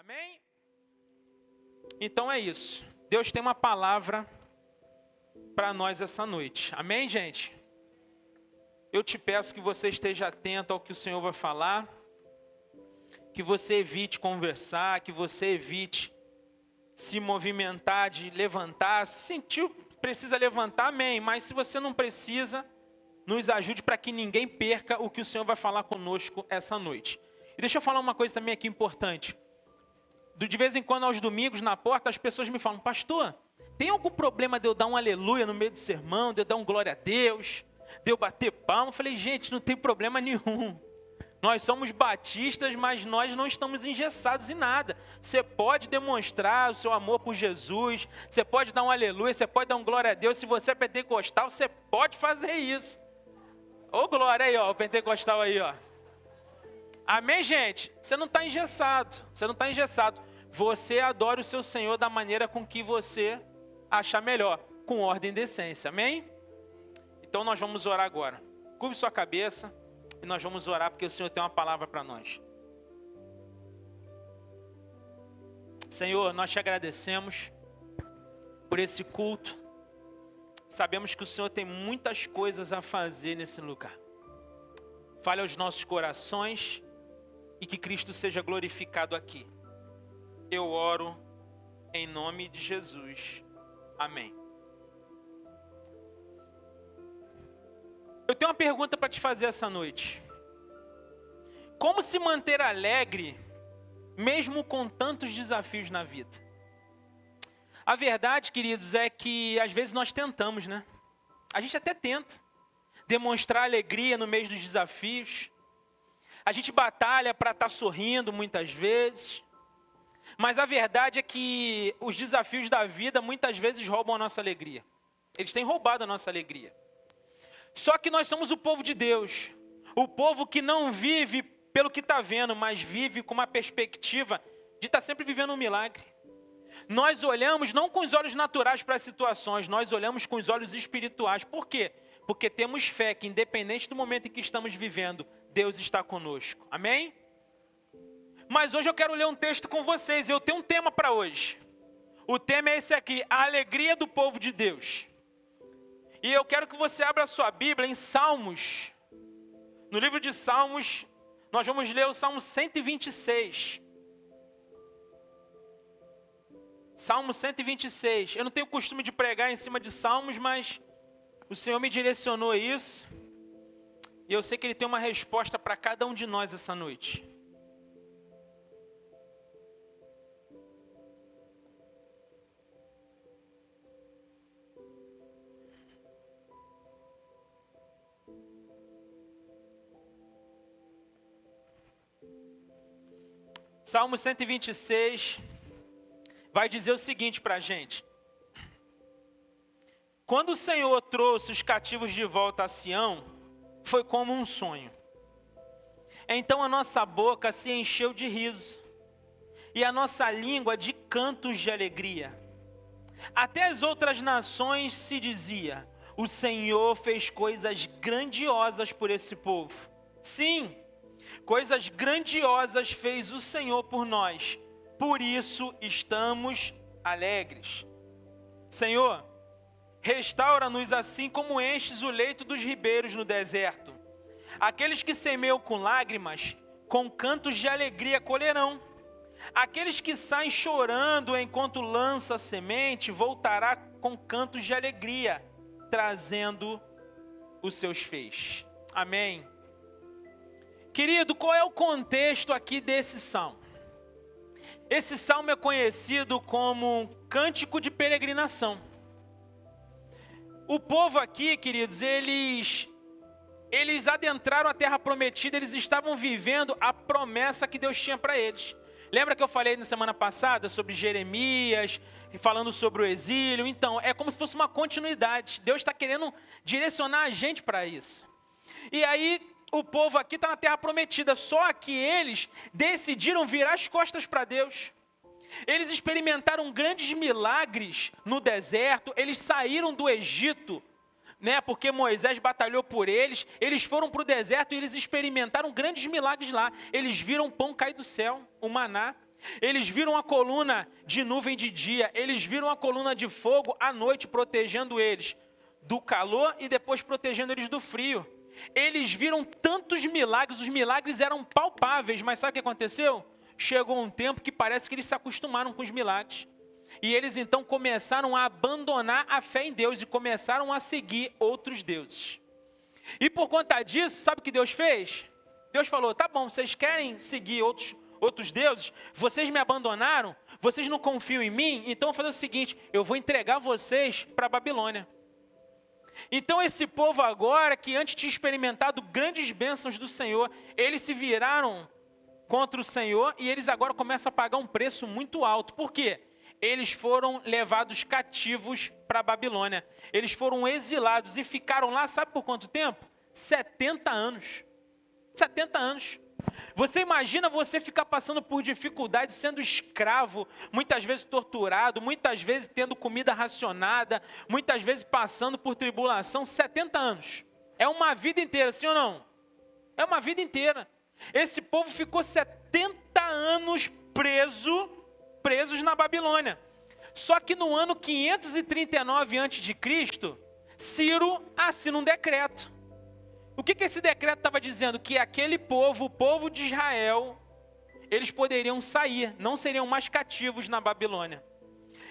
Amém? Então é isso. Deus tem uma palavra para nós essa noite. Amém, gente? Eu te peço que você esteja atento ao que o Senhor vai falar, que você evite conversar, que você evite se movimentar, de levantar. Se sentiu, precisa levantar, amém. Mas se você não precisa, nos ajude para que ninguém perca o que o Senhor vai falar conosco essa noite. E deixa eu falar uma coisa também aqui importante. De vez em quando, aos domingos, na porta, as pessoas me falam: pastor, tem algum problema de eu dar um aleluia no meio do sermão, de eu dar um glória a Deus, de eu bater palma? Eu falei: gente, não tem problema nenhum. Nós somos batistas, mas nós não estamos engessados em nada. Você pode demonstrar o seu amor por Jesus, você pode dar um aleluia, você pode dar um glória a Deus. Se você é pentecostal, você pode fazer isso. Ô glória aí, ó, o pentecostal aí, ó. Amém, gente? Você não está engessado, você não está engessado. Você adora o seu Senhor da maneira com que você achar melhor, com ordem e decência, amém? Então nós vamos orar agora. Curve sua cabeça e nós vamos orar porque o Senhor tem uma palavra para nós. Senhor, nós te agradecemos por esse culto. Sabemos que o Senhor tem muitas coisas a fazer nesse lugar. Fale aos nossos corações e que Cristo seja glorificado aqui. Eu oro em nome de Jesus. Amém. Eu tenho uma pergunta para te fazer essa noite. Como se manter alegre, mesmo com tantos desafios na vida? A verdade, queridos, é que às vezes nós tentamos, né? A gente até tenta demonstrar alegria no meio dos desafios. A gente batalha para estar sorrindo muitas vezes. Mas a verdade é que os desafios da vida muitas vezes roubam a nossa alegria. Eles têm roubado a nossa alegria. Só que nós somos o povo de Deus. O povo que não vive pelo que está vendo, mas vive com uma perspectiva de estar sempre vivendo um milagre. Nós olhamos não com os olhos naturais para as situações, nós olhamos com os olhos espirituais. Por quê? Porque temos fé que, independente do momento em que estamos vivendo, Deus está conosco. Amém? Mas hoje eu quero ler um texto com vocês. Eu tenho um tema para hoje. O tema é esse aqui: a alegria do povo de Deus. E eu quero que você abra a sua Bíblia em Salmos. No livro de Salmos, nós vamos ler o Salmo 126. Salmo 126. Eu não tenho costume de pregar em cima de Salmos, mas o Senhor me direcionou a isso. E eu sei que Ele tem uma resposta para cada um de nós essa noite. Salmo 126 vai dizer o seguinte para a gente: quando o Senhor trouxe os cativos de volta a Sião, foi como um sonho. Então a nossa boca se encheu de riso, e a nossa língua de cantos de alegria. Até as outras nações se dizia: o Senhor fez coisas grandiosas por esse povo. Sim, coisas grandiosas fez o Senhor por nós, por isso estamos alegres. Senhor, restaura-nos assim como enches o leito dos ribeiros no deserto. Aqueles que semeiam com lágrimas, com cantos de alegria colherão. Aqueles que saem chorando enquanto lança a semente, voltará com cantos de alegria, trazendo os seus feixes. Amém. Querido, qual é o contexto aqui desse salmo? Esse salmo é conhecido como um cântico de peregrinação. O povo aqui, queridos, eles adentraram a terra prometida, eles estavam vivendo a promessa que Deus tinha para eles. Lembra que eu falei na semana passada sobre Jeremias, falando sobre o exílio? Então, é como se fosse uma continuidade. Deus está querendo direcionar a gente para isso. E aí, o povo aqui está na terra prometida, só que eles decidiram virar as costas para Deus. Eles experimentaram grandes milagres no deserto, eles saíram do Egito, né, porque Moisés batalhou por eles, eles foram para o deserto e eles experimentaram grandes milagres lá. Eles viram pão cair do céu, o maná, Eles viram a coluna de nuvem de dia, eles viram a coluna de fogo à noite, protegendo eles do calor e depois protegendo eles do frio. Eles viram tantos milagres, os milagres eram palpáveis, mas sabe o que aconteceu? Chegou um tempo que parece que eles se acostumaram com os milagres. E eles então começaram a abandonar a fé em Deus e começaram a seguir outros deuses. E por conta disso, sabe o que Deus fez? Deus falou, tá bom, vocês querem seguir outros deuses? Vocês me abandonaram? Vocês não confiam em mim? Então eu vou fazer o seguinte, eu vou entregar vocês para a Babilônia. Então esse povo agora, que antes tinha experimentado grandes bênçãos do Senhor, eles se viraram contra o Senhor e eles agora começam a pagar um preço muito alto. Por quê? Eles foram levados cativos para a Babilônia. Eles foram exilados e ficaram lá, sabe por quanto tempo? 70 anos. 70 anos. Você imagina você ficar passando por dificuldade, sendo escravo, muitas vezes torturado, muitas vezes tendo comida racionada, muitas vezes passando por tribulação, 70 anos. É uma vida inteira, sim ou não? É uma vida inteira. Esse povo ficou 70 anos presos na Babilônia. Só que no ano 539 a.C., Ciro assina um decreto. O que esse decreto estava dizendo? Que aquele povo, o povo de Israel, eles poderiam sair, não seriam mais cativos na Babilônia.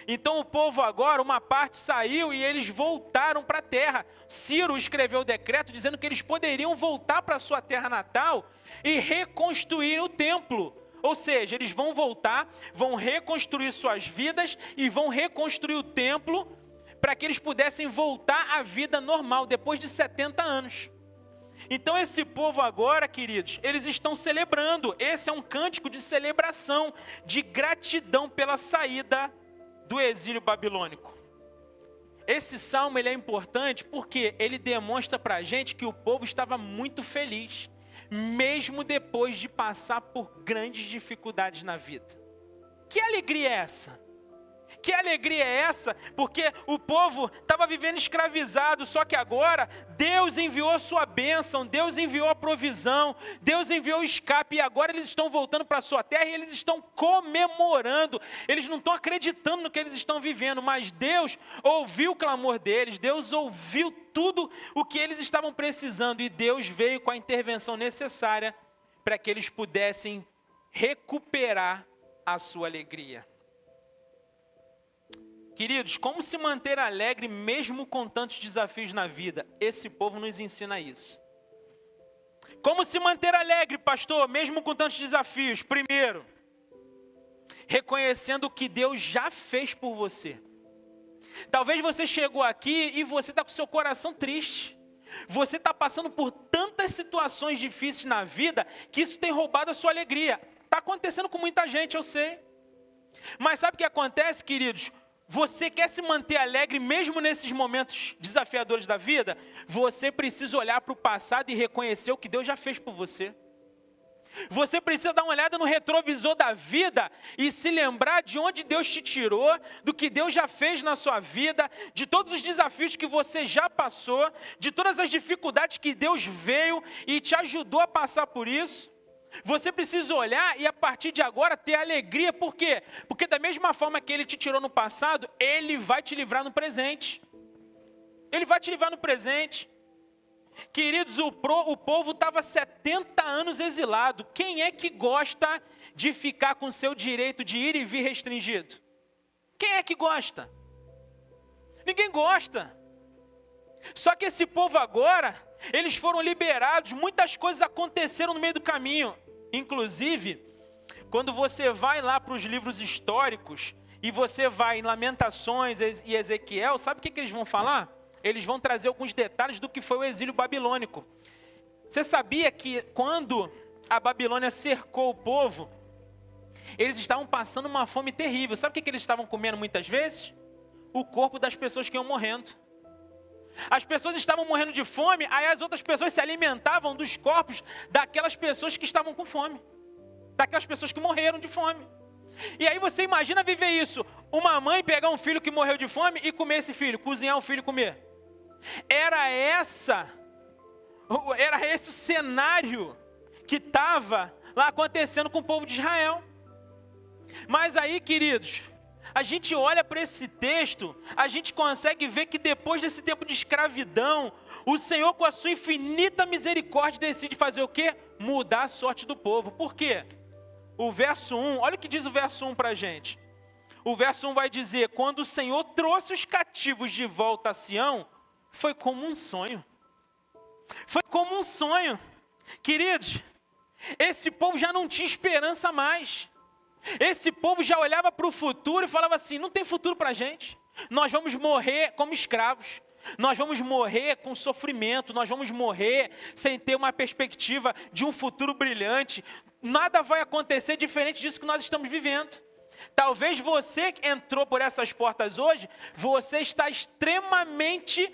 Então o povo agora, uma parte saiu e eles voltaram para a terra. Ciro escreveu o decreto dizendo que eles poderiam voltar para a sua terra natal e reconstruir o templo. Ou seja, eles vão voltar, vão reconstruir suas vidas e vão reconstruir o templo para que eles pudessem voltar à vida normal depois de 70 anos. Então esse povo agora, queridos, eles estão celebrando. Esse é um cântico de celebração, de gratidão pela saída do exílio babilônico. Esse salmo ele é importante porque ele demonstra para a gente que o povo estava muito feliz, mesmo depois de passar por grandes dificuldades na vida. Que alegria é essa? Que alegria é essa? Porque o povo estava vivendo escravizado, só que agora Deus enviou a sua bênção, Deus enviou a provisão, Deus enviou o escape, e agora eles estão voltando para a sua terra e eles estão comemorando. Eles não estão acreditando no que eles estão vivendo, mas Deus ouviu o clamor deles, Deus ouviu tudo o que eles estavam precisando e Deus veio com a intervenção necessária para que eles pudessem recuperar a sua alegria. Queridos, como se manter alegre mesmo com tantos desafios na vida? Esse povo nos ensina isso. Como se manter alegre, pastor, mesmo com tantos desafios? Primeiro, reconhecendo o que Deus já fez por você. Talvez você chegou aqui e você está com seu coração triste. Você está passando por tantas situações difíceis na vida que isso tem roubado a sua alegria. Está acontecendo com muita gente, eu sei. Mas sabe o que acontece, queridos? Você quer se manter alegre mesmo nesses momentos desafiadores da vida? Você precisa olhar para o passado e reconhecer o que Deus já fez por você. Você precisa dar uma olhada no retrovisor da vida e se lembrar de onde Deus te tirou, do que Deus já fez na sua vida, de todos os desafios que você já passou, de todas as dificuldades que Deus veio e te ajudou a passar por isso. Você precisa olhar e a partir de agora ter alegria. Por quê? Porque da mesma forma que Ele te tirou no passado, Ele vai te livrar no presente. Ele vai te livrar no presente. Queridos, o povo estava 70 anos exilado. Quem é que gosta de ficar com seu direito de ir e vir restringido? Quem é que gosta? Ninguém gosta. Só que esse povo agora, eles foram liberados, muitas coisas aconteceram no meio do caminho. Inclusive, quando você vai lá para os livros históricos, e você vai em Lamentações e Ezequiel, sabe o que eles vão falar? Eles vão trazer alguns detalhes do que foi o exílio babilônico. Você sabia que quando a Babilônia cercou o povo, eles estavam passando uma fome terrível. Sabe o que eles estavam comendo muitas vezes? O corpo das pessoas que iam morrendo. As pessoas estavam morrendo de fome, aí as outras pessoas se alimentavam dos corpos daquelas pessoas que estavam com fome. Daquelas pessoas que morreram de fome. E aí você imagina viver isso. Uma mãe pegar um filho que morreu de fome e comer esse filho, cozinhar o filho e comer. Era esse o cenário que estava lá acontecendo com o povo de Israel. Mas aí, queridos, a gente olha para esse texto, a gente consegue ver que depois desse tempo de escravidão, o Senhor, com a sua infinita misericórdia, decide fazer o quê? Mudar a sorte do povo. Por quê? O verso 1, olha o que diz o verso 1 para a gente. O verso 1 vai dizer: quando o Senhor trouxe os cativos de volta a Sião, foi como um sonho. Foi como um sonho. Queridos, esse povo já não tinha esperança mais. Esse povo já olhava para o futuro e falava assim: não tem futuro para a gente. Nós vamos morrer como escravos. Nós vamos morrer com sofrimento. Nós vamos morrer sem ter uma perspectiva de um futuro brilhante. Nada vai acontecer diferente disso que nós estamos vivendo. Talvez você que entrou por essas portas hoje, você está extremamente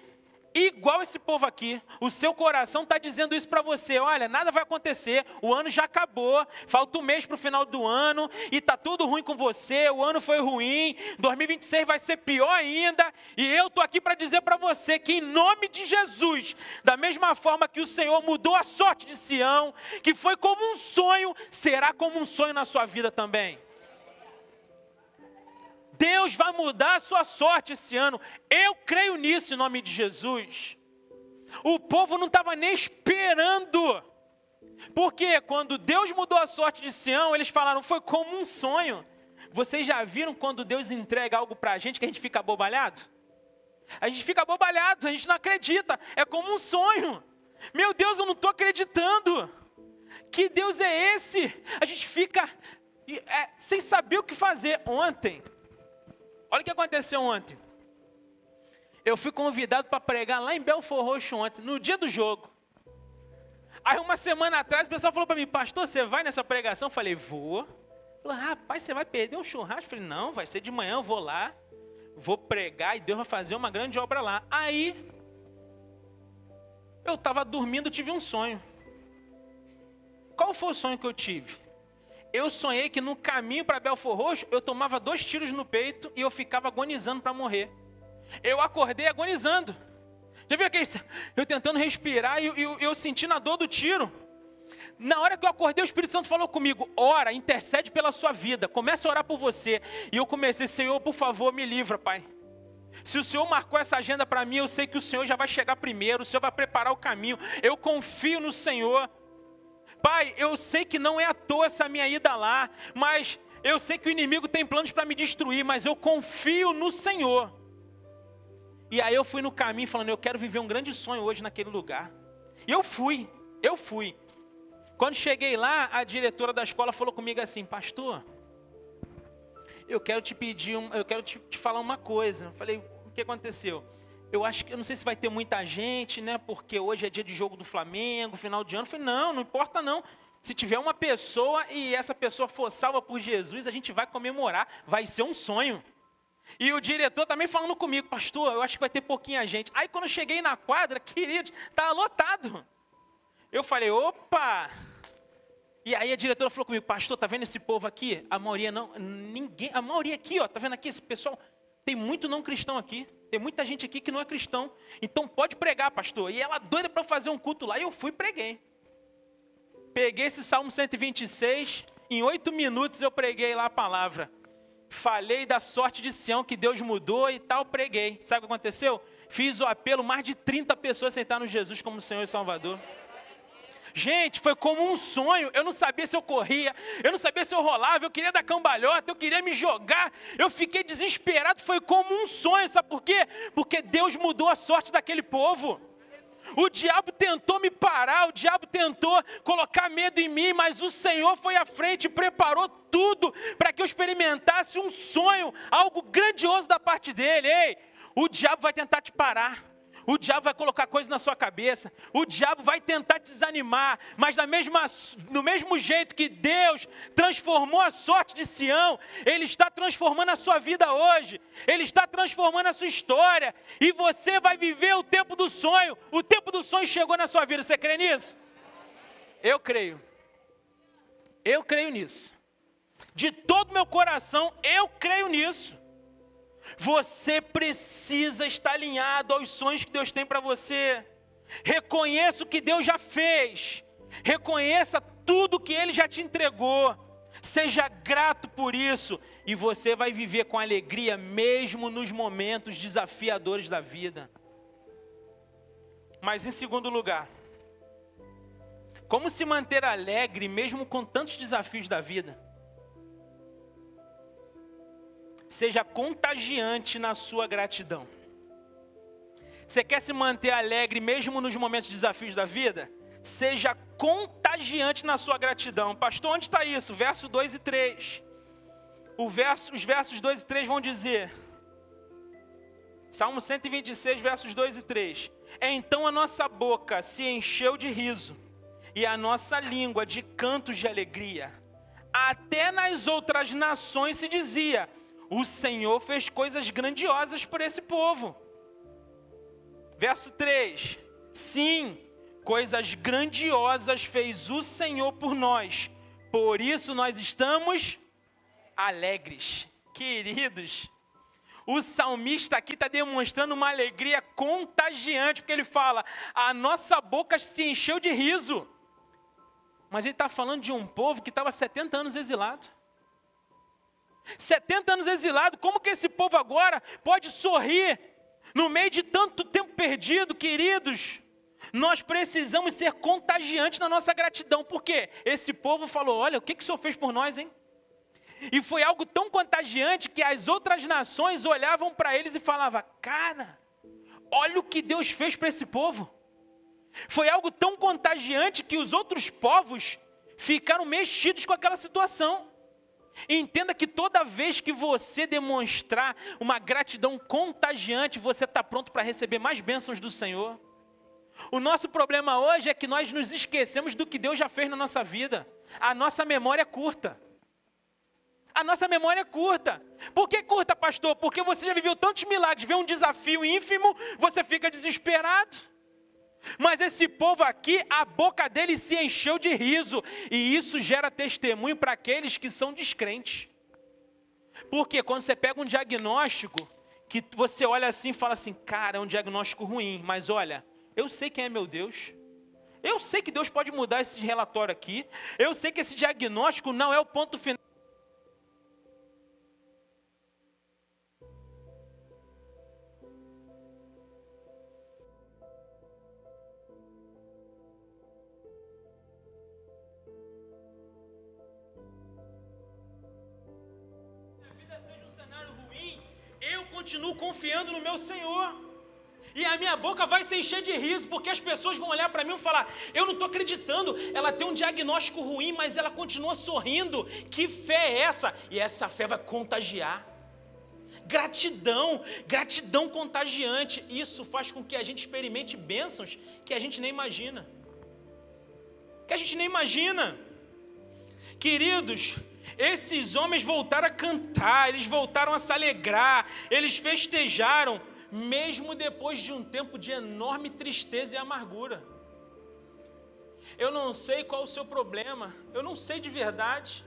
igual esse povo aqui. O seu coração está dizendo isso para você: olha, nada vai acontecer, o ano já acabou, falta um mês para o final do ano, e está tudo ruim com você, o ano foi ruim, 2026 vai ser pior ainda, e eu estou aqui para dizer para você que em nome de Jesus, da mesma forma que o Senhor mudou a sorte de Sião, que foi como um sonho, será como um sonho na sua vida também. Deus vai mudar a sua sorte esse ano. Eu creio nisso em nome de Jesus. O povo não estava nem esperando. Porque quando Deus mudou a sorte de Sião, eles falaram: foi como um sonho. Vocês já viram quando Deus entrega algo para a gente que a gente fica abobalhado? A gente fica abobalhado, a gente não acredita. É como um sonho. Meu Deus, eu não estou acreditando. Que Deus é esse? A gente fica sem saber o que fazer. Ontem, olha o que aconteceu ontem. Eu fui convidado para pregar lá em Belford Roxo ontem, no dia do jogo. Aí uma semana atrás o pessoal falou para mim: pastor, você vai nessa pregação? Eu falei: vou. Falou: rapaz, você vai perder o churrasco? Eu falei: não, vai ser de manhã, eu vou lá, vou pregar e Deus vai fazer uma grande obra lá. Aí, eu estava dormindo, tive um sonho. Qual foi o sonho que eu tive? Eu sonhei que no caminho para Belford Roxo, eu tomava 2 tiros no peito e eu ficava agonizando para morrer. Eu acordei agonizando. Já viu aquele? Eu tentando respirar e eu sentindo a dor do tiro. Na hora que eu acordei, o Espírito Santo falou comigo: ora, intercede pela sua vida, começa a orar por você. E eu comecei: Senhor, por favor, me livra, Pai. Se o Senhor marcou essa agenda para mim, eu sei que o Senhor já vai chegar primeiro, o Senhor vai preparar o caminho. Eu confio no Senhor. Pai, eu sei que não é à toa essa minha ida lá, mas eu sei que o inimigo tem planos para me destruir, mas eu confio no Senhor. E aí eu fui no caminho falando: eu quero viver um grande sonho hoje naquele lugar. E eu fui. Quando cheguei lá, a diretora da escola falou comigo assim: pastor, eu quero te pedir, eu quero te falar uma coisa. Eu falei: o que aconteceu? Eu não sei se vai ter muita gente, né? Porque hoje é dia de jogo do Flamengo, final de ano. Eu falei: não importa não. Se tiver uma pessoa e essa pessoa for salva por Jesus, a gente vai comemorar. Vai ser um sonho. E o diretor também falando comigo: pastor, eu acho que vai ter pouquinha gente. Aí quando eu cheguei na quadra, querido, estava lotado. Eu falei: opa! E aí a diretora falou comigo: pastor, tá vendo esse povo aqui? A maioria não, ninguém, a maioria aqui, ó, tá vendo aqui esse pessoal? Tem muito não cristão aqui. Tem muita gente aqui que não é cristão. Então pode pregar, pastor. E ela doida para fazer um culto lá. E eu fui e preguei. Peguei esse Salmo 126. Em 8 minutos eu preguei lá a palavra. Falei da sorte de Sião, que Deus mudou e tal, preguei. Sabe o que aconteceu? Fiz o apelo, mais de 30 pessoas aceitaram Jesus como Senhor e Salvador. Gente, foi como um sonho. Eu não sabia se eu corria, eu não sabia se eu rolava, eu queria dar cambalhota, eu queria me jogar, eu fiquei desesperado. Foi como um sonho, sabe por quê? Porque Deus mudou a sorte daquele povo. O diabo tentou me parar, o diabo tentou colocar medo em mim, mas o Senhor foi à frente e preparou tudo para que eu experimentasse um sonho, algo grandioso da parte dele. Ei, o diabo vai tentar te parar. O diabo vai colocar coisas na sua cabeça. O diabo vai tentar te desanimar. Mas do mesmo jeito que Deus transformou a sorte de Sião, Ele está transformando a sua vida hoje. Ele está transformando a sua história. E você vai viver o tempo do sonho. O tempo do sonho chegou na sua vida. Você crê nisso? Eu creio. Eu creio nisso. De todo meu coração, eu creio nisso. Você precisa estar alinhado aos sonhos que Deus tem para você. Reconheça o que Deus já fez. Reconheça tudo que Ele já te entregou. Seja grato por isso e você vai viver com alegria mesmo nos momentos desafiadores da vida. Mas em segundo lugar, como se manter alegre mesmo com tantos desafios da vida? Seja contagiante na sua gratidão. Você quer se manter alegre mesmo nos momentos de desafios da vida? Seja contagiante na sua gratidão. Pastor, onde está isso? Verso 2 e 3. Os versos 2 e 3 vão dizer, Salmo 126, versos 2 e 3. Então a nossa boca se encheu de riso, e a nossa língua de cantos de alegria. Até nas outras nações se dizia, o Senhor fez coisas grandiosas por esse povo. Verso 3. Sim, coisas grandiosas fez o Senhor por nós, por isso nós estamos alegres. Queridos, o salmista aqui está demonstrando uma alegria contagiante, porque ele fala, a nossa boca se encheu de riso. Mas ele está falando de um povo que estava 70 anos exilado. 70 anos exilado, como que esse povo agora pode sorrir no meio de tanto tempo perdido? Queridos, nós precisamos ser contagiantes na nossa gratidão, porque esse povo falou, olha, o que o Senhor fez por nós, hein? E foi algo tão contagiante que as outras nações olhavam para eles e falavam, cara, olha o que Deus fez para esse povo. Foi algo tão contagiante que os outros povos ficaram mexidos com aquela situação. Entenda que toda vez que você demonstrar uma gratidão contagiante, você está pronto para receber mais bênçãos do Senhor. O nosso problema hoje é que nós nos esquecemos do que Deus já fez na nossa vida. A nossa memória é curta. A nossa memória é curta. Por que curta, pastor? Porque você já viveu tantos milagres, vê um desafio ínfimo, você fica desesperado. Mas esse povo aqui, a boca dele se encheu de riso. E isso gera testemunho para aqueles que são descrentes. Porque quando você pega um diagnóstico, que você olha assim e fala assim, cara, é um diagnóstico ruim, mas olha, eu sei quem é meu Deus. Eu sei que Deus pode mudar esse relatório aqui. Eu sei que esse diagnóstico não é o ponto final. Continuo confiando no meu Senhor, e a minha boca vai se encher de riso, porque as pessoas vão olhar para mim e falar, eu não estou acreditando, ela tem um diagnóstico ruim, mas ela continua sorrindo, que fé é essa? E essa fé vai contagiar. Gratidão, gratidão contagiante, isso faz com que a gente experimente bênçãos que a gente nem imagina. Queridos, esses homens voltaram a cantar, eles voltaram a se alegrar, eles festejaram, mesmo depois de um tempo de enorme tristeza e amargura. Eu não sei qual o seu problema, eu não sei de verdade,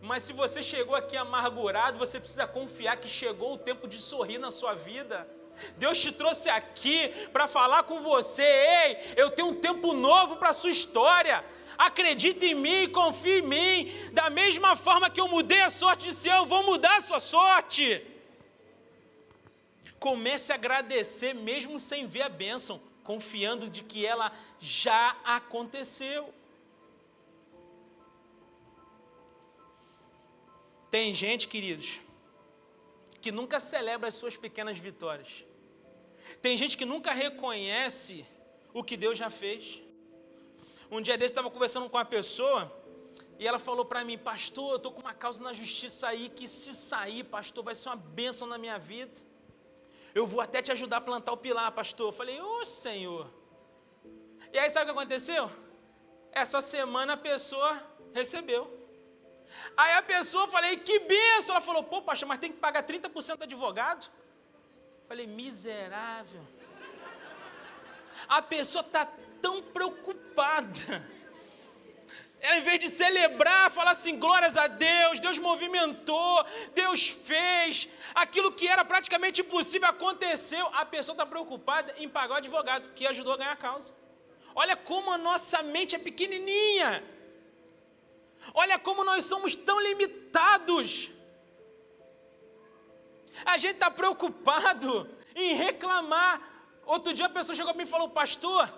mas se você chegou aqui amargurado, você precisa confiar que chegou o tempo de sorrir na sua vida. Deus te trouxe aqui para falar com você, ei, eu tenho um tempo novo para a sua história. Acredite em mim, confie em mim. Da mesma forma que eu mudei a sorte de Sião, eu vou mudar a sua sorte. Comece a agradecer mesmo sem ver a bênção, confiando de que ela já aconteceu. Tem gente, queridos, que nunca celebra as suas pequenas vitórias. Tem gente que nunca reconhece o que Deus já fez. Um dia desse, estava conversando com uma pessoa, e ela falou para mim, pastor, eu estou com uma causa na justiça aí, que se sair, pastor, vai ser uma bênção na minha vida. Eu vou até te ajudar a plantar o pilar, pastor. Eu falei, ô Senhor. E aí sabe o que aconteceu? Essa semana a pessoa recebeu. Aí a pessoa, falei, que bênção. Ela falou, pô, pastor, mas tem que pagar 30% do advogado? Eu falei, miserável. A pessoa está tão preocupada. Ela, em vez de celebrar, falar assim, glórias a Deus, Deus movimentou, Deus fez, aquilo que era praticamente impossível aconteceu. A pessoa está preocupada em pagar o advogado, que ajudou a ganhar a causa. Olha como a nossa mente é pequenininha. Olha como nós somos tão limitados. A gente está preocupado em reclamar. Outro dia a pessoa chegou para mim e falou: pastor,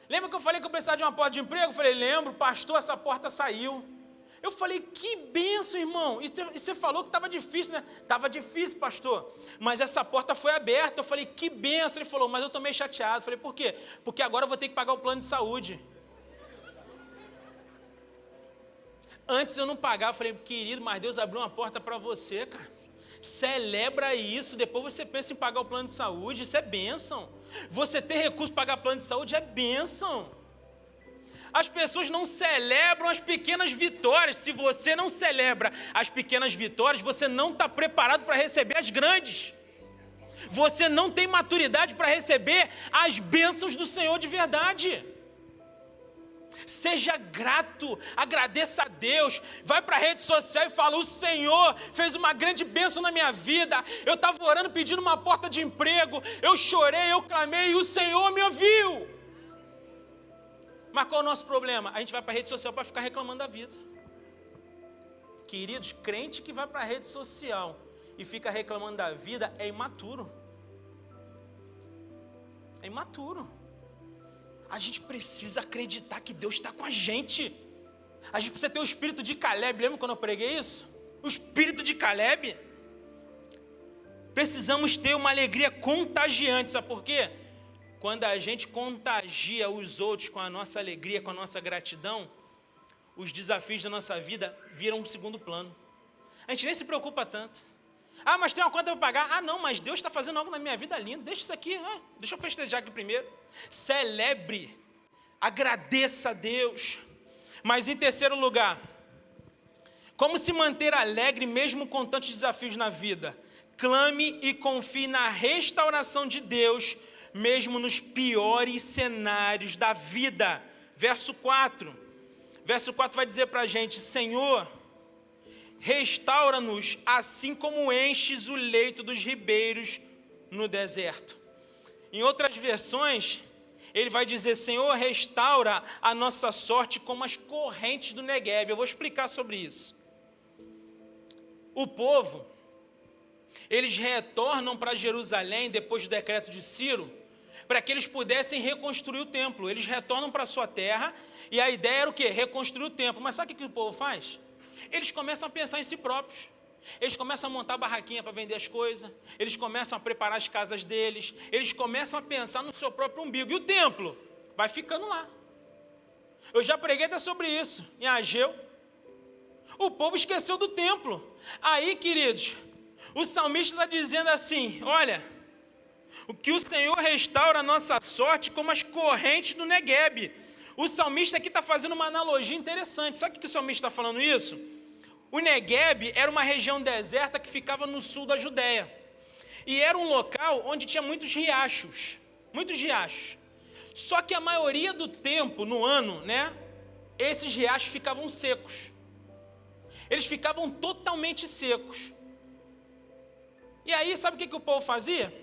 lembra que eu falei que eu precisava de uma porta de emprego? Eu falei: lembro, pastor, essa porta saiu. Eu falei: que bênção, irmão. E você falou que estava difícil, né? Estava difícil, pastor, mas essa porta foi aberta. Eu falei: que bênção. Ele falou: mas eu estou meio chateado. Eu falei: por quê? Porque agora eu vou ter que pagar o plano de saúde. Antes eu não pagava. Eu falei: querido, mas Deus abriu uma porta para você, cara. Celebra isso, depois você pensa em pagar o plano de saúde. Isso é bênção. Você ter recurso para pagar plano de saúde é bênção. As pessoas não celebram as pequenas vitórias. Se você não celebra as pequenas vitórias, você não está preparado para receber as grandes. Você não tem maturidade para receber as bênçãos do Senhor de verdade. Seja grato, agradeça a Deus, vai para a rede social e fala: o Senhor fez uma grande bênção na minha vida, eu estava orando pedindo uma porta de emprego, eu chorei, eu clamei e o Senhor me ouviu. Mas qual é o nosso problema? A gente vai para a rede social para ficar reclamando da vida. Queridos, crente que vai para a rede social e fica reclamando da vida é imaturo. É imaturo. A gente precisa acreditar que Deus está com a gente. A gente precisa ter o espírito de Caleb. Lembra quando eu preguei isso? O espírito de Caleb. Precisamos ter uma alegria contagiante. Sabe por quê? Quando a gente contagia os outros com a nossa alegria, com a nossa gratidão, os desafios da nossa vida viram um segundo plano. A gente nem se preocupa tanto. Ah, mas tem uma conta para pagar. Ah, não, mas Deus está fazendo algo na minha vida lindo. Deixa isso aqui, deixa eu festejar aqui primeiro. Celebre, agradeça a Deus. Mas em terceiro lugar, como se manter alegre mesmo com tantos desafios na vida? Clame e confie na restauração de Deus, mesmo nos piores cenários da vida. Verso 4. Verso 4 vai dizer para a gente: Senhor, restaura-nos assim como enches o leito dos ribeiros no deserto. Em outras versões, ele vai dizer: Senhor, restaura a nossa sorte como as correntes do Negueb. Eu vou explicar sobre isso. O povo, eles retornam para Jerusalém depois do decreto de Ciro, para que eles pudessem reconstruir o templo. Eles retornam para a sua terra, e a ideia era o quê? Reconstruir o templo. Mas sabe o que o povo faz? Eles começam a pensar em si próprios. Eles começam a montar barraquinha para vender as coisas. Eles começam a preparar as casas deles. Eles começam a pensar no seu próprio umbigo. E o templo vai ficando lá. Eu já preguei até sobre isso em Ageu. O povo esqueceu do templo. Aí, queridos, o salmista está dizendo assim: olha, o que o Senhor restaura a nossa sorte como as correntes do Negueb. O salmista aqui está fazendo uma analogia interessante. Sabe o que o salmista está falando isso? O Negueb era uma região deserta que ficava no sul da Judéia. E era um local onde tinha muitos riachos. Muitos riachos. Só que a maioria do tempo, no ano, esses riachos ficavam secos. Eles ficavam totalmente secos. E aí, sabe o que o povo fazia?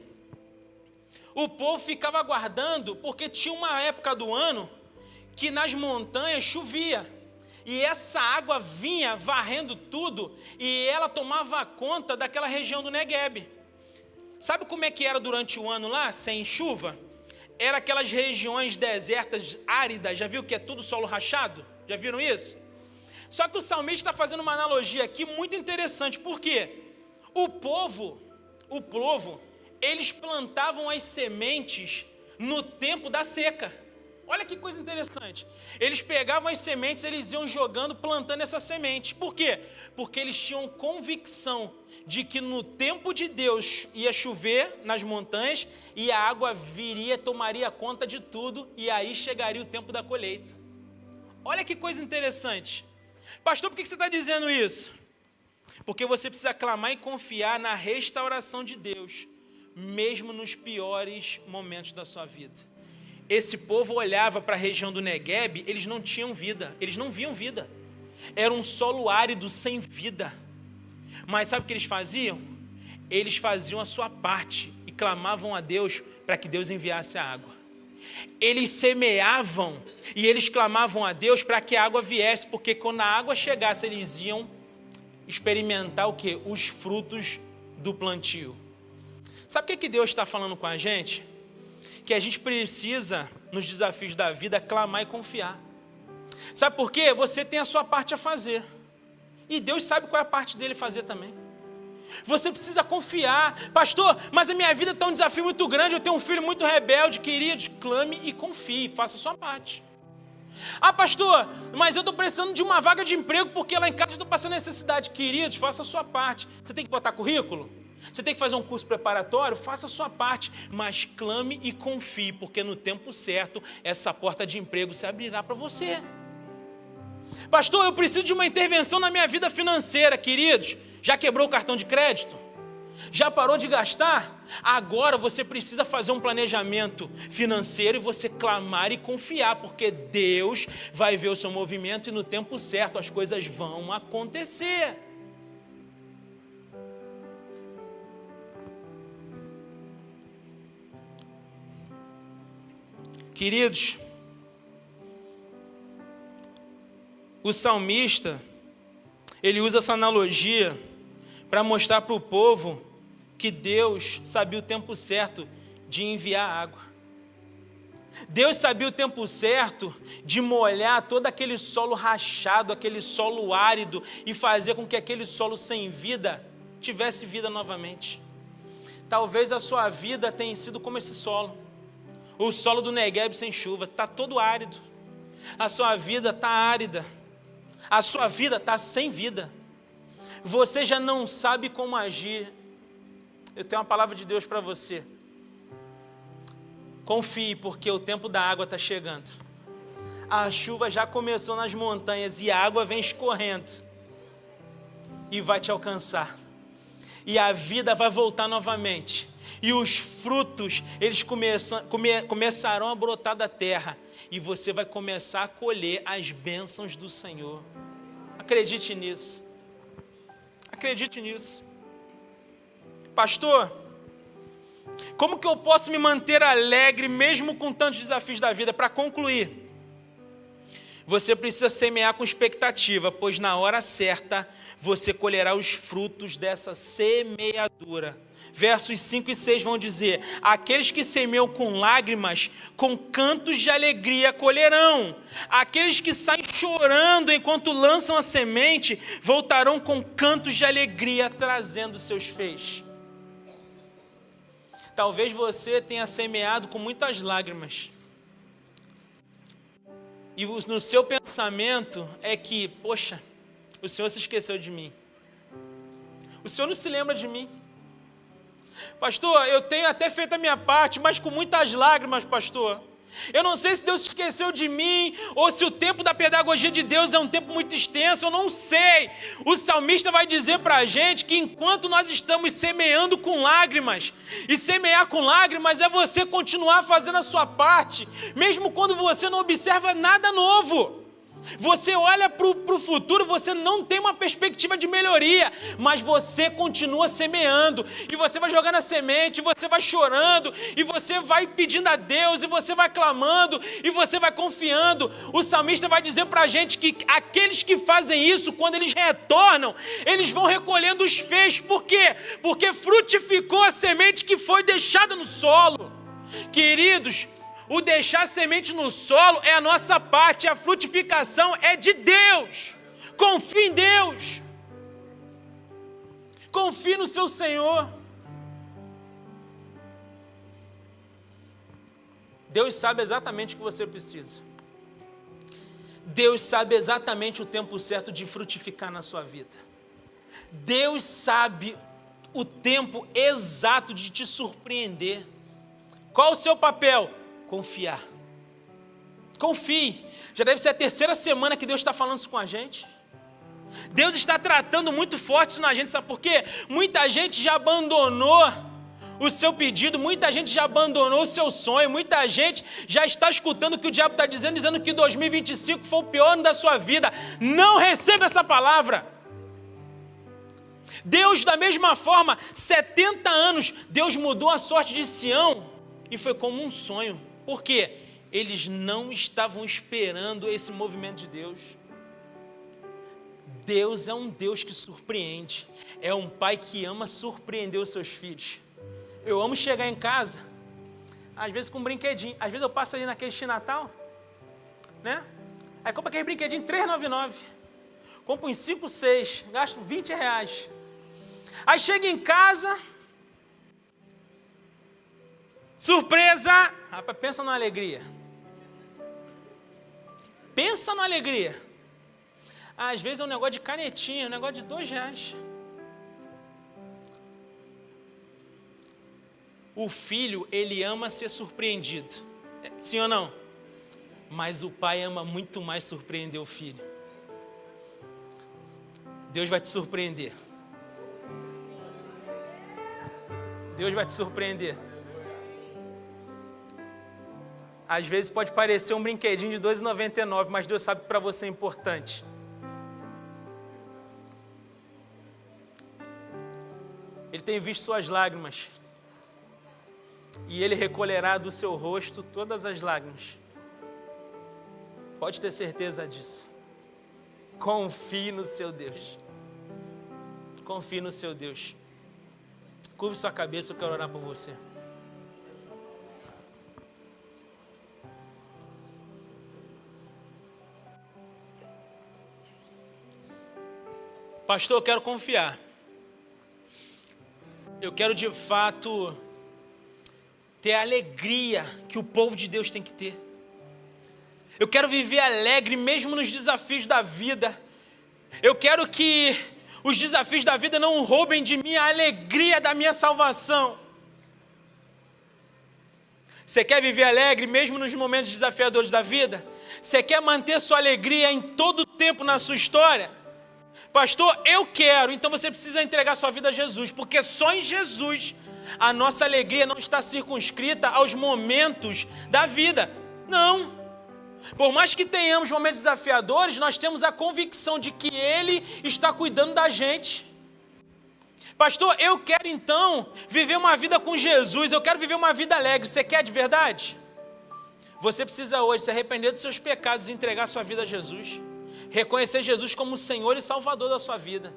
O povo ficava aguardando, porque tinha uma época do ano que nas montanhas chovia. E essa água vinha varrendo tudo e ela tomava conta daquela região do Negueb. Sabe como é que era durante o ano lá, sem chuva? Era aquelas regiões desertas, áridas. Já viu que é tudo solo rachado? Já viram isso? Só que o salmista está fazendo uma analogia aqui muito interessante. Por quê? O povo, eles plantavam as sementes no tempo da seca. Olha que coisa interessante. Eles pegavam as sementes, eles iam jogando, plantando essa semente. Por quê? Porque eles tinham convicção de que no tempo de Deus ia chover nas montanhas e a água viria, tomaria conta de tudo e aí chegaria o tempo da colheita. Olha que coisa interessante. Pastor, por que você está dizendo isso? Porque você precisa clamar e confiar na restauração de Deus, mesmo nos piores momentos da sua vida. Esse povo olhava para a região do Negueb, eles não tinham vida, eles não viam vida. Era um solo árido, sem vida. Mas sabe o que eles faziam? Eles faziam a sua parte e clamavam a Deus para que Deus enviasse a água. eles semeavam e eles clamavam a Deus para que a água viesse, porque quando a água chegasse, eles iam experimentar o quê? Os frutos do plantio. Sabe o que Deus está falando com a gente? Que a gente precisa, nos desafios da vida, clamar e confiar. Sabe por quê? Você tem a sua parte a fazer. E Deus sabe qual é a parte dele fazer também. Você precisa confiar. Pastor, mas a minha vida está um desafio muito grande, eu tenho um filho muito rebelde. Queridos, clame e confie, faça a sua parte. Ah, pastor, mas eu estou precisando de uma vaga de emprego porque lá em casa eu estou passando necessidade. Queridos, faça a sua parte. Você tem que botar currículo? Você tem que fazer um curso preparatório? Faça a sua parte, mas clame e confie, porque no tempo certo essa porta de emprego se abrirá para você. Pastor, eu preciso de uma intervenção na minha vida financeira. Queridos, já quebrou o cartão de crédito? Já parou de gastar? Agora você precisa fazer um planejamento financeiro e você clamar e confiar, porque Deus vai ver o seu movimento e no tempo certo as coisas vão acontecer. Queridos, o salmista, ele usa essa analogia para mostrar para o povo que Deus sabia o tempo certo de enviar água. Deus sabia o tempo certo de molhar todo aquele solo rachado, aquele solo árido e fazer com que aquele solo sem vida tivesse vida novamente. Talvez a sua vida tenha sido como esse solo. O solo do Negueb sem chuva, está todo árido. A sua vida está árida. A sua vida está sem vida. Você já não sabe como agir. Eu tenho uma palavra de Deus para você. Confie, porque o tempo da água está chegando. A chuva já começou nas montanhas e a água vem escorrendo. E vai te alcançar. E a vida vai voltar novamente. E os frutos, eles começarão a brotar da terra. E você vai começar a colher as bênçãos do Senhor. Acredite nisso. Acredite nisso. Pastor, como que eu posso me manter alegre mesmo com tantos desafios da vida? Para concluir, você precisa semear com expectativa, pois na hora certa você colherá os frutos dessa semeadura. Versos 5 e 6 vão dizer: aqueles que semeiam com lágrimas, com cantos de alegria colherão. Aqueles que saem chorando enquanto lançam a semente, voltarão com cantos de alegria, trazendo seus feixes. Talvez você tenha semeado com muitas lágrimas. E no seu pensamento é que, poxa, o Senhor se esqueceu de mim. O Senhor não se lembra de mim. Pastor, eu tenho até feito a minha parte, mas com muitas lágrimas, pastor. Eu não sei se Deus se esqueceu de mim, ou se o tempo da pedagogia de Deus é um tempo muito extenso, eu não sei. O salmista vai dizer para a gente que enquanto nós estamos semeando com lágrimas, e semear com lágrimas é você continuar fazendo a sua parte, mesmo quando você não observa nada novo. Você olha para o futuro, você não tem uma perspectiva de melhoria, mas você continua semeando, e você vai jogando a semente, você vai chorando, e você vai pedindo a Deus, e você vai clamando, e você vai confiando. O salmista vai dizer para a gente que aqueles que fazem isso, quando eles retornam, eles vão recolhendo os feixes. Por quê? Porque frutificou a semente que foi deixada no solo. Queridos, o deixar semente no solo é a nossa parte, a frutificação é de Deus. Confie em Deus. Confie no seu Senhor. Deus sabe exatamente o que você precisa. Deus sabe exatamente o tempo certo de frutificar na sua vida. Deus sabe o tempo exato de te surpreender. Qual o seu papel? Confiar. Confie. Já deve ser a 3ª semana que Deus está falando isso com a gente. Deus está tratando muito forte isso na gente, sabe por quê? Muita gente já abandonou o seu pedido, muita gente já abandonou o seu sonho, muita gente já está escutando o que o diabo está dizendo que 2025 foi o pior ano da sua vida. Não receba essa palavra. Deus, da mesma forma, 70 anos, Deus mudou a sorte de Sião e foi como um sonho. Por quê? eles não estavam esperando esse movimento de Deus. Deus é um Deus que surpreende. É um pai que ama surpreender os seus filhos. Eu amo chegar em casa, às vezes com um brinquedinho. Às vezes eu passo ali naquele Natal, né? Aí compro aquele brinquedinho R$3,99. Compro uns 5, 6, gasto R$20. Aí chego em casa, surpresa! Rapaz, pensa numa alegria. Pensa numa alegria. Às vezes é um negócio de canetinha, um negócio de R$2. O filho, ele ama ser surpreendido. Sim ou não? Mas o pai ama muito mais surpreender o filho. Deus vai te surpreender. Deus vai te surpreender. Às vezes pode parecer um brinquedinho de R$2,99, mas Deus sabe que para você é importante. Ele tem visto suas lágrimas. E Ele recolherá do seu rosto todas as lágrimas. Pode ter certeza disso. Confie no seu Deus. Confie no seu Deus. Curve sua cabeça, eu quero orar por você. Pastor, eu quero confiar. Eu quero de fato ter a alegria que o povo de Deus tem que ter. Eu quero viver alegre mesmo nos desafios da vida. Eu quero que os desafios da vida não roubem de mim a alegria da minha salvação. Você quer viver alegre mesmo nos momentos desafiadores da vida? Você quer manter sua alegria em todo o tempo na sua história? Pastor, eu quero. Então você precisa entregar sua vida a Jesus, porque só em Jesus a nossa alegria não está circunscrita aos momentos da vida. Não. Por mais que tenhamos momentos desafiadores, nós temos a convicção de que Ele está cuidando da gente. Pastor, eu quero então viver uma vida com Jesus, eu quero viver uma vida alegre. Você quer de verdade? Você precisa hoje se arrepender dos seus pecados e entregar sua vida a Jesus. Reconhecer Jesus como Senhor e Salvador da sua vida.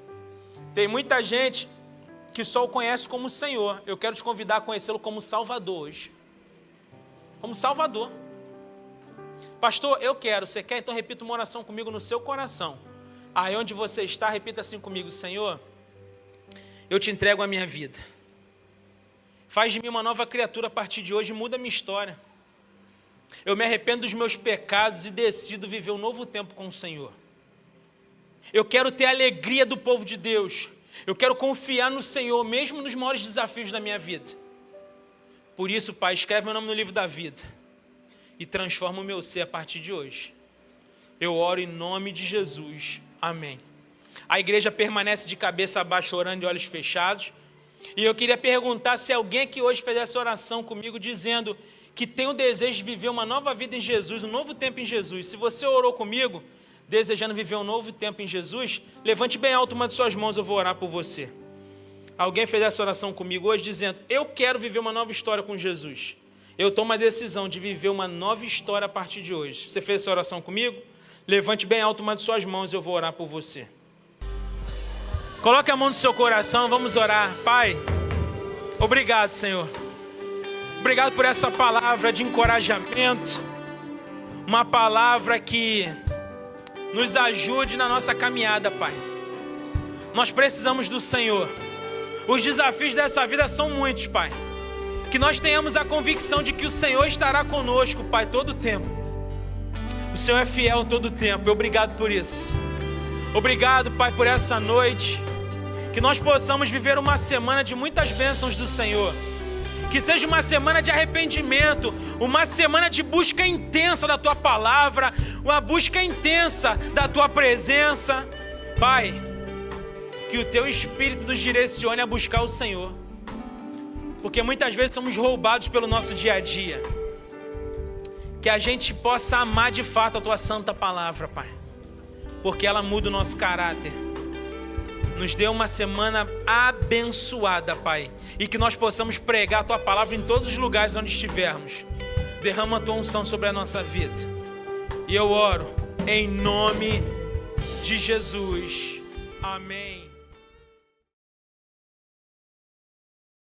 Tem muita gente que só o conhece como Senhor. Eu quero te convidar a conhecê-lo como Salvador hoje. Como Salvador. Pastor, eu quero. Você quer? Então repita uma oração comigo no seu coração. Aí onde você está, repita assim comigo. Senhor, eu te entrego a minha vida. Faz de mim uma nova criatura a partir de hoje. Muda a minha história. Eu me arrependo dos meus pecados e decido viver um novo tempo com o Senhor. Eu quero ter a alegria do povo de Deus. Eu quero confiar no Senhor, mesmo nos maiores desafios da minha vida. Por isso, Pai, escreve meu nome no livro da vida e transforma o meu ser a partir de hoje. Eu oro em nome de Jesus. Amém. A igreja permanece de cabeça baixa, orando e olhos fechados. E eu queria perguntar se alguém aqui hoje fez essa oração comigo, dizendo que tem o desejo de viver uma nova vida em Jesus, um novo tempo em Jesus. Se você orou comigo, desejando viver um novo tempo em Jesus, levante bem alto uma de suas mãos, eu vou orar por você. Alguém fez essa oração comigo hoje, dizendo, eu quero viver uma nova história com Jesus. Eu tomo a decisão de viver uma nova história a partir de hoje. Você fez essa oração comigo? Levante bem alto uma de suas mãos, eu vou orar por você. Coloque a mão no seu coração, vamos orar. Pai, obrigado, Senhor. Obrigado por essa palavra de encorajamento, uma palavra que nos ajude na nossa caminhada, Pai. Nós precisamos do Senhor. Os desafios dessa vida são muitos, Pai. Que nós tenhamos a convicção de que o Senhor estará conosco, Pai, todo o tempo. O Senhor é fiel todo o tempo. Obrigado por isso. Obrigado, Pai, por essa noite. Que nós possamos viver uma semana de muitas bênçãos do Senhor. Que seja uma semana de arrependimento, uma semana de busca intensa da Tua palavra, uma busca intensa da Tua presença. Pai, que o Teu Espírito nos direcione a buscar o Senhor. Porque muitas vezes somos roubados pelo nosso dia a dia. Que a gente possa amar de fato a Tua santa palavra, Pai. Porque ela muda o nosso caráter. Nos dê uma semana abençoada, Pai. E que nós possamos pregar a Tua palavra em todos os lugares onde estivermos. derrama a tua unção sobre a nossa vida. E eu oro em nome de Jesus. Amém.